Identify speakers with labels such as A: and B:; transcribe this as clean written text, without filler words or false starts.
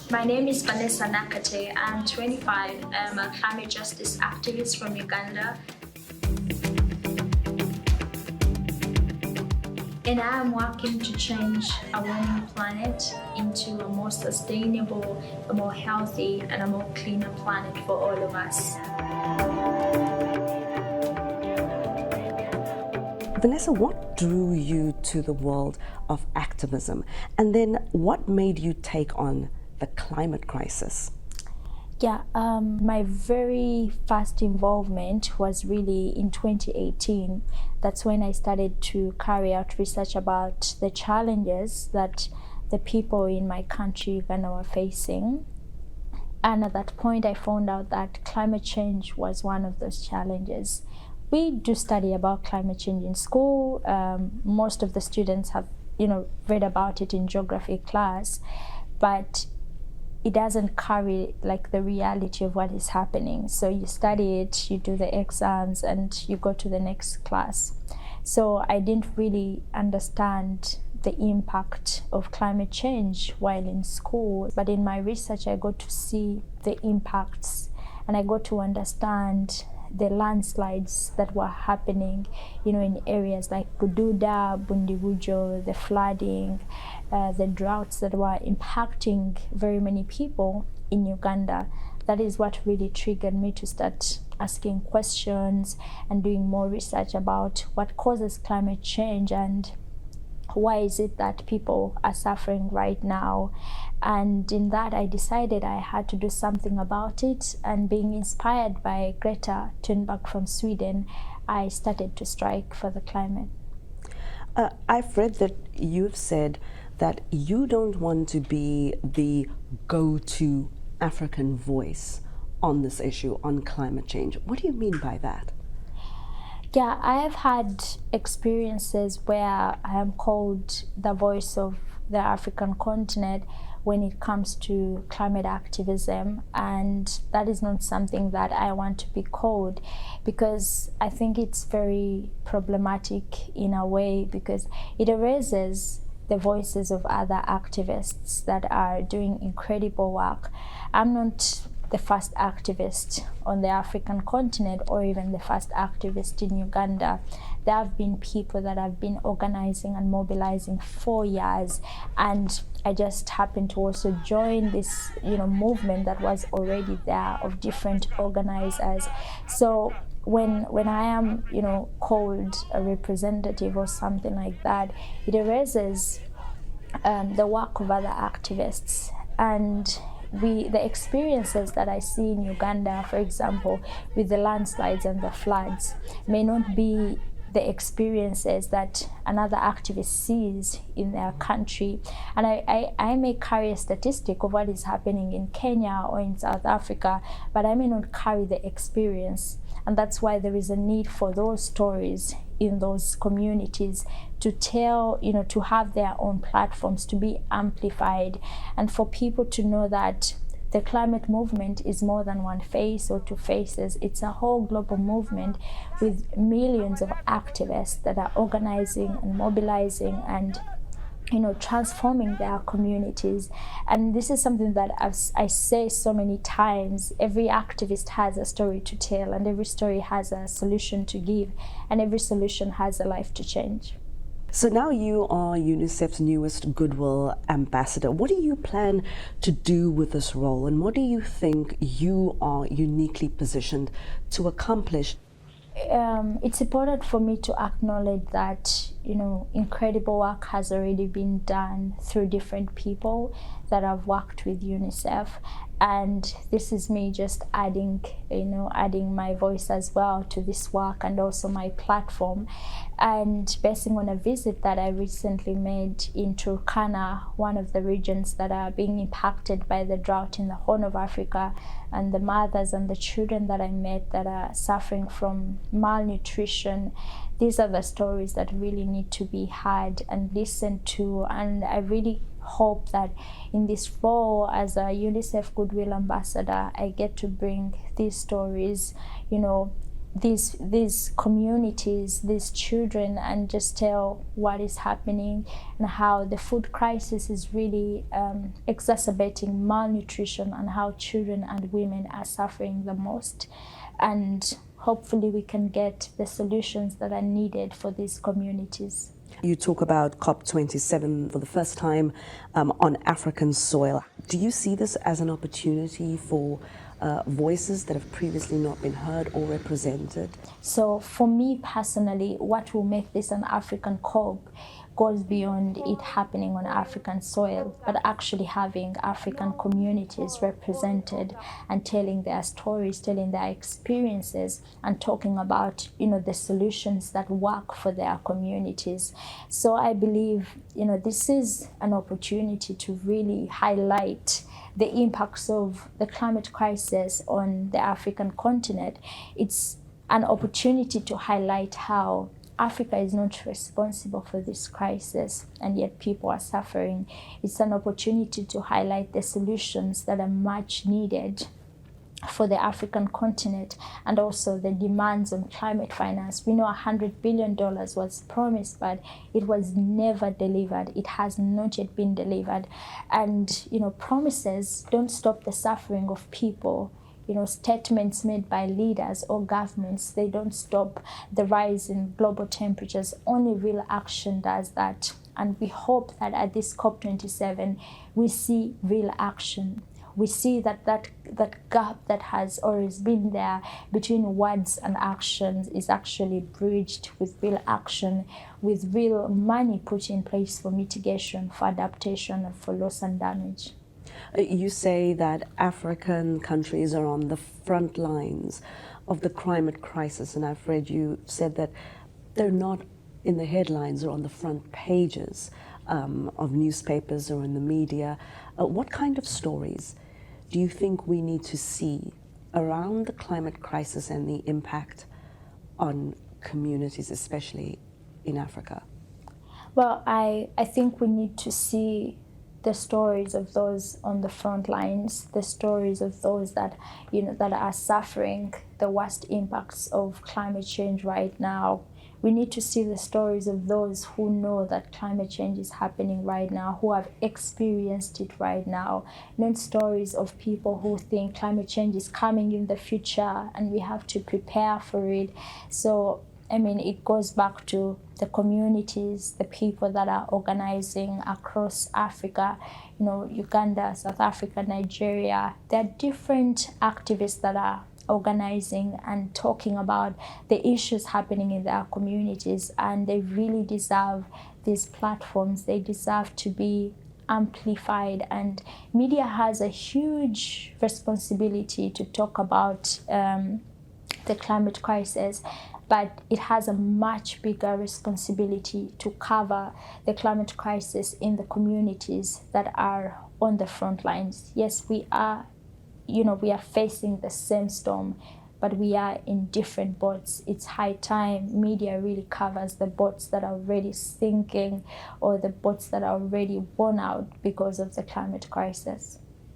A: My name is Vanessa Nakate. I'm 25. I'm a climate justice activist from Uganda. And I am working to change a warming planet into a more sustainable, a more healthy, and a more cleaner planet for all of us.
B: Vanessa, what drew you to the world of activism? And then what made you take on the climate crisis?
C: Yeah, my very first involvement was really in 2018. That's when I started to carry out research about the challenges that the people in my country, Uganda, were facing. And at that point, I found out that climate change was one of those challenges. We do study about climate change in school. Most of the students have, read about it in geography class, but it doesn't carry like the reality of what is happening. So you study it, you do the exams, and you go to the next class. So I didn't really understand the impact of climate change while in school. But in my research, I got to see the impacts, and I got to understand the landslides that were happening, in areas like Bududa, Bundibujo, the flooding, the droughts that were impacting very many people in Uganda. That is what really triggered me to start asking questions and doing more research about what causes climate change and why is it that people are suffering right now. And in that, I decided I had to do something about it. And being inspired by Greta Thunberg from Sweden, I started to strike for the climate.
B: I've read that you've said that you don't want to be the go-to African voice on this issue, on climate change. What do you mean by that?
C: Yeah, I have had experiences where I am called the voice of the African continent when it comes to climate activism, and that is not something that I want to be called, because I think it's very problematic in a way, because it erases the voices of other activists that are doing incredible work. I'm not the first activist on the African continent or even the first activist in Uganda. There have been people that have been organizing and mobilizing for years, and I just happened to also join this movement that was already there of different organizers. So when I am called a representative or something like that, it erases the work of other activists. And the experiences that I see in Uganda, for example, with the landslides and the floods, may not be the experiences that another activist sees in their country. And I may carry a statistic of what is happening in Kenya or in South Africa, but I may not carry the experience. And that's why there is a need for those stories in those communities to tell, to have their own platforms, to be amplified, and for people to know that the climate movement is more than one face or two faces. It's a whole global movement with millions of activists that are organizing and mobilizing and transforming their communities. And this is something that I say so many times: every activist has a story to tell, and every story has a solution to give, and every solution has a life to change.
B: So now you are UNICEF's newest Goodwill Ambassador. What do you plan to do with this role, and what do you think you are uniquely positioned to accomplish?
C: It's important for me to acknowledge that incredible work has already been done through different people that have worked with UNICEF, and this is me just adding my voice as well to this work, and also my platform. And basing on a visit that I recently made in Turkana, one of the regions that are being impacted by the drought in the Horn of Africa, and the mothers and the children that I met that are suffering from malnutrition, these are the stories that really need to be heard and listened to. And I really hope that in this role as a UNICEF Goodwill Ambassador, I get to bring these stories, these communities, these children, and just tell what is happening and how the food crisis is really exacerbating malnutrition and how children and women are suffering the most. And hopefully we can get the solutions that are needed for these communities.
B: You talk about COP27 for the first time on African soil. Do you see this as an opportunity for voices that have previously not been heard or represented?
C: So for me personally, what will make this an African COP goes beyond it happening on African soil, but actually having African communities represented and telling their stories, telling their experiences, and talking about, the solutions that work for their communities. So I believe, this is an opportunity to really highlight the impacts of the climate crisis on the African continent. It's an opportunity to highlight how Africa is not responsible for this crisis, and yet people are suffering. It's an opportunity to highlight the solutions that are much needed for the African continent, and also the demands on climate finance. We know $100 billion was promised, but it was never delivered. It has not yet been delivered. And, promises don't stop the suffering of people. Statements made by leaders or governments, they don't stop the rise in global temperatures. Only real action does that. And we hope that at this COP27, we see real action. We see that gap that has always been there between words and actions is actually bridged with real action, with real money put in place for mitigation, for adaptation, and for loss and damage.
B: You say that African countries are on the front lines of the climate crisis, and I've read you said that they're not in the headlines or on the front pages of newspapers or in the media. What kind of stories do you think we need to see around the climate crisis and the impact on communities, especially in Africa?
C: Well, I think we need to see the stories of those on the front lines, the stories of those that are suffering the worst impacts of climate change right now. We need to see the stories of those who know that climate change is happening right now, who have experienced it right now, not stories of people who think climate change is coming in the future and we have to prepare for it. So it goes back to the communities, the people that are organizing across Africa, Uganda, South Africa, Nigeria. There are different activists that are organizing and talking about the issues happening in their communities, and they really deserve these platforms. They deserve to be amplified, and media has a huge responsibility to talk about the climate crisis, but it has a much bigger responsibility to cover the climate crisis in the communities that are on the front lines. Yes, we are facing the same storm, but we are in different boats. It's high time media really covers the boats that are already sinking or the boats that are already worn out because of the climate crisis.